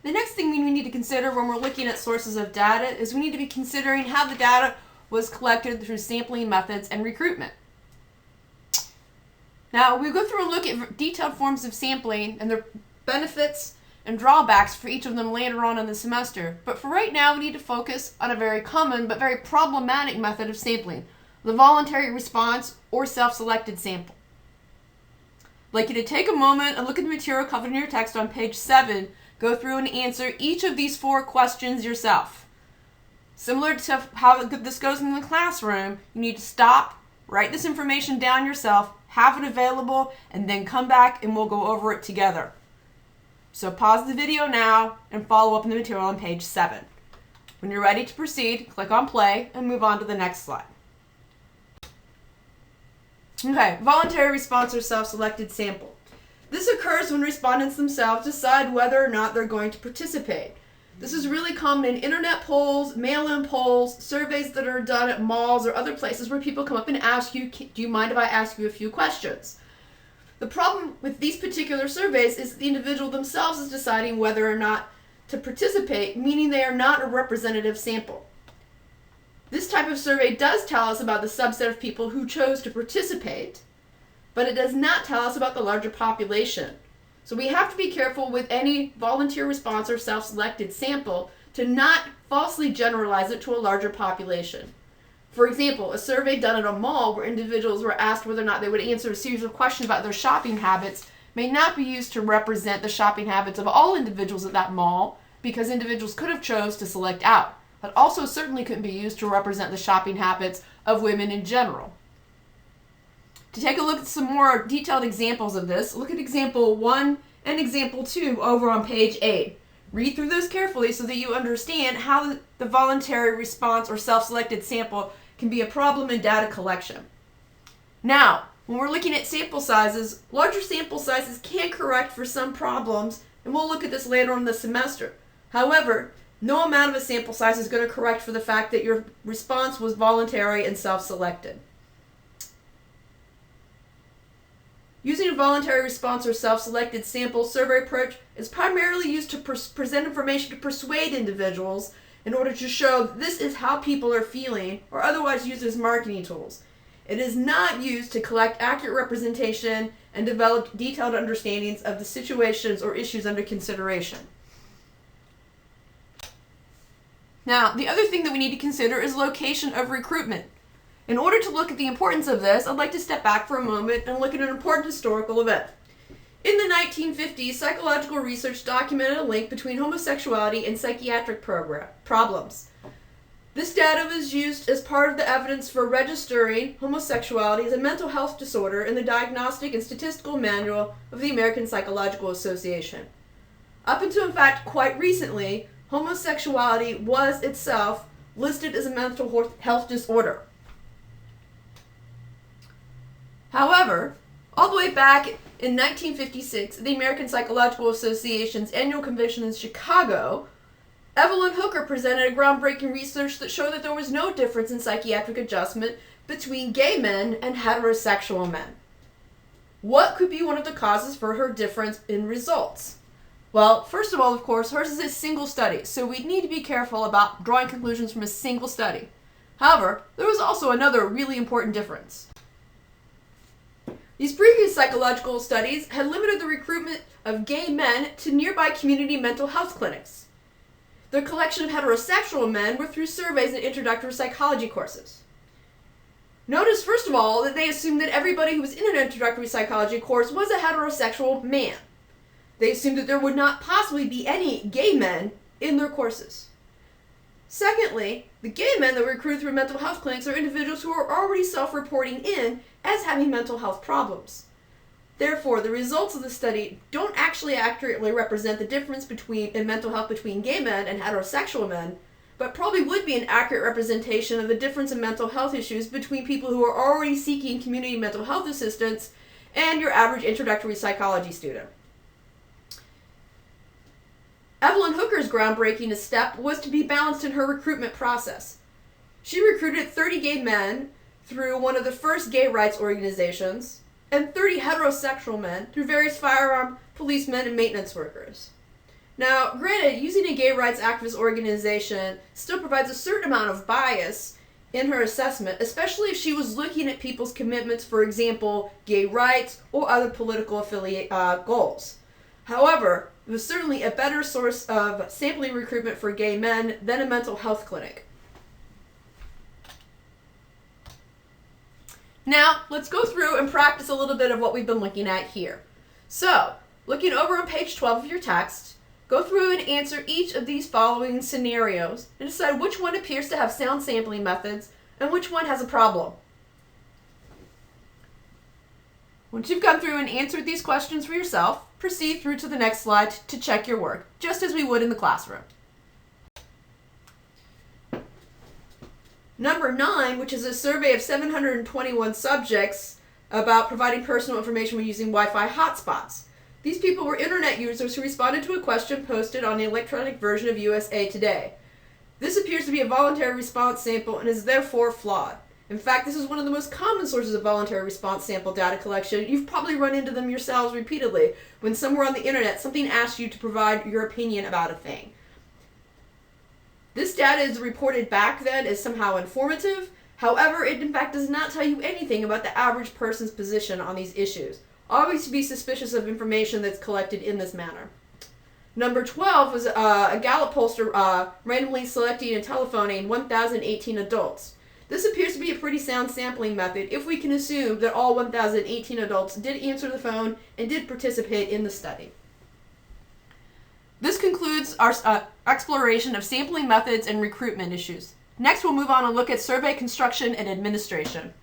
The next thing we need to consider when we're looking at sources of data is we need to be considering how the data was collected through sampling methods and recruitment. Now, we go through and look at detailed forms of sampling and their benefits and drawbacks for each of them later on in the semester. But for right now, we need to focus on a very common but very problematic method of sampling, the voluntary response or self-selected sample. I'd like you to take a moment and look at the material covered in your text on page 7. Go through and answer each of these 4 questions yourself. Similar to how this goes in the classroom, you need to stop, write this information down yourself, have it available, and then come back and we'll go over it together. So pause the video now and follow up in the material on page 7. When you're ready to proceed, click on play and move on to the next slide. Okay, voluntary response or self-selected sample. This occurs when respondents themselves decide whether or not they're going to participate. This is really common in internet polls, mail-in polls, surveys that are done at malls or other places where people come up and ask you, do you mind if I ask you a few questions? The problem with these particular surveys is the individual themselves is deciding whether or not to participate, meaning they are not a representative sample. This type of survey does tell us about the subset of people who chose to participate, but it does not tell us about the larger population. So we have to be careful with any volunteer response or self-selected sample to not falsely generalize it to a larger population. For example, a survey done at a mall where individuals were asked whether or not they would answer a series of questions about their shopping habits may not be used to represent the shopping habits of all individuals at that mall, because individuals could have chose to select out, but also certainly couldn't be used to represent the shopping habits of women in general. To take a look at some more detailed examples of this, look at example 1 and example 2 over on page 8. Read through those carefully so that you understand how the voluntary response or self-selected sample can be a problem in data collection. Now, when we're looking at sample sizes, larger sample sizes can correct for some problems, and we'll look at this later on in the semester. However, no amount of a sample size is going to correct for the fact that your response was voluntary and self-selected. Using a voluntary response or self-selected sample survey approach is primarily used to present information to persuade individuals in order to show this is how people are feeling, or otherwise used as marketing tools. It is not used to collect accurate representation and develop detailed understandings of the situations or issues under consideration. Now, the other thing that we need to consider is location of recruitment. In order to look at the importance of this, I'd like to step back for a moment and look at an important historical event. In the 1950s, psychological research documented a link between homosexuality and psychiatric problems. This data was used as part of the evidence for registering homosexuality as a mental health disorder in the Diagnostic and Statistical Manual of the American Psychological Association. Up until, in fact, quite recently, homosexuality was itself listed as a mental health disorder. However, all the way back in 1956, the American Psychological Association's annual convention in Chicago, Evelyn Hooker presented a groundbreaking research that showed that there was no difference in psychiatric adjustment between gay men and heterosexual men. What could be one of the causes for her difference in results? Well, first of all, of course, hers is a single study, so we need to be careful about drawing conclusions from a single study. However, there was also another really important difference. These previous psychological studies had limited the recruitment of gay men to nearby community mental health clinics. The collection of heterosexual men were through surveys and introductory psychology courses. Notice, first of all, that they assumed that everybody who was in an introductory psychology course was a heterosexual man. They assumed that there would not possibly be any gay men in their courses. Secondly, the gay men that were recruited through mental health clinics are individuals who are already self-reporting in as having mental health problems. Therefore, the results of the study don't actually accurately represent the difference in mental health between gay men and heterosexual men, but probably would be an accurate representation of the difference in mental health issues between people who are already seeking community mental health assistance and your average introductory psychology student. Evelyn Hooker's groundbreaking step was to be balanced in her recruitment process. She recruited 30 gay men through one of the first gay rights organizations, and 30 heterosexual men through various firearm policemen and maintenance workers. Now, granted, using a gay rights activist organization still provides a certain amount of bias in her assessment, especially if she was looking at people's commitments, for example, gay rights or other political affiliate goals. However, it was certainly a better source of sampling recruitment for gay men than a mental health clinic. Now, let's go through and practice a little bit of what we've been looking at here. So, looking over on page 12 of your text, go through and answer each of these following scenarios and decide which one appears to have sound sampling methods and which one has a problem. Once you've gone through and answered these questions for yourself, proceed through to the next slide to check your work, just as we would in the classroom. Number 9, which is a survey of 721 subjects about providing personal information when using Wi-Fi hotspots. These people were internet users who responded to a question posted on the electronic version of USA Today. This appears to be a voluntary response sample and is therefore flawed. In fact, this is one of the most common sources of voluntary response sample data collection. You've probably run into them yourselves repeatedly when somewhere on the internet something asks you to provide your opinion about a thing. This data is reported back then as somehow informative. However, it in fact does not tell you anything about the average person's position on these issues. Always be suspicious of information that's collected in this manner. Number 12 was a Gallup pollster randomly selecting and telephoning 1,018 adults. This appears to be a pretty sound sampling method if we can assume that all 1,018 adults did answer the phone and did participate in the study. This concludes our exploration of sampling methods and recruitment issues. Next, we'll move on and look at survey construction and administration.